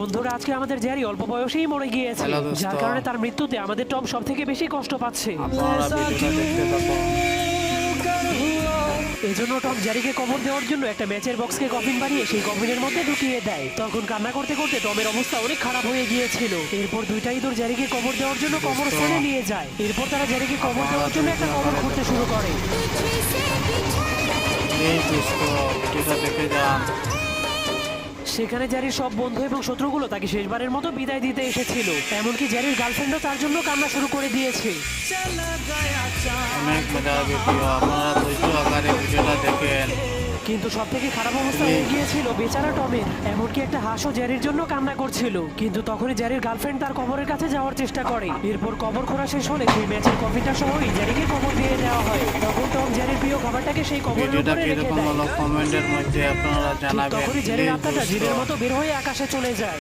বন্ধুরা, আজকে আমাদের জ্যারি অল্প বয়সেই মরে গিয়েছে, হ্যালো দোস্ত। যার কারণে তার মৃত্যুতে আমাদের টম সব থেকে বেশি কষ্ট পাচ্ছে। আপনারা ভিডিওটা দেখতে থাকুন। এজন্য টম জ্যারিকে কবর দেওয়ার জন্য একটা ম্যাচের বক্সকে কফিন বানিয়ে সেই কফিনের মধ্যে ঢুকিয়ে দেয়। তখন কান্না করতে করতে টমের অবস্থা অনেক খারাপ হয়ে গিয়েছিল। এরপর দুইটা ইঁদুর জ্যারিকে কবর দেওয়ার জন্য কবরস্থানে নিয়ে যায়। এরপর তারা জ্যারিকে কবর দেওয়ার জন্য একটা কবর খুঁড়তে শুরু করে। এই দোস্ত, ভিডিওটা দেখে যান। সেখানে জ্যারির সব বন্ধু এবং শত্রুগুলো তাকে শেষবারের মতো বিদায় দিতে এসেছিল। এমনকি জ্যারির গার্লফ্রেন্ডও তার জন্য কান্না শুরু করে দিয়েছে। অনেক মজার ভিডিও, আপনারা ধৈর্য আকারে ভিডিওটা দেখেন। কিন্তু সব থেকে খারাপ অবস্থা হয়ে গিয়েছিল বেচারা টমের। এমনকি একটা হাঁসও জ্যারির জন্য কান্না করছিল। কিন্তু তখনই জ্যারির গার্লফ্রেন্ড তার কবরের কাছে যাওয়ার চেষ্টা করে। এরপর কবর খোঁড়া শেষ হলে সেই ম্যাচের কফিনটা সহই জ্যারিকে কবর দিয়ে দেওয়া হয়। তখন টম জ্যারির প্রিয় খাবারটাকে সেই কবরের ভিডিওটা উপরে রেখে কিরকম দেয়। হলো কমেন্টের মধ্যে আপনারা ঠিক জানাবেন। তখনই জ্যারির প্লিজ আত্মাটা দোস্ত। জীবের মতো বের হয়ে আকাশে চলে যায়।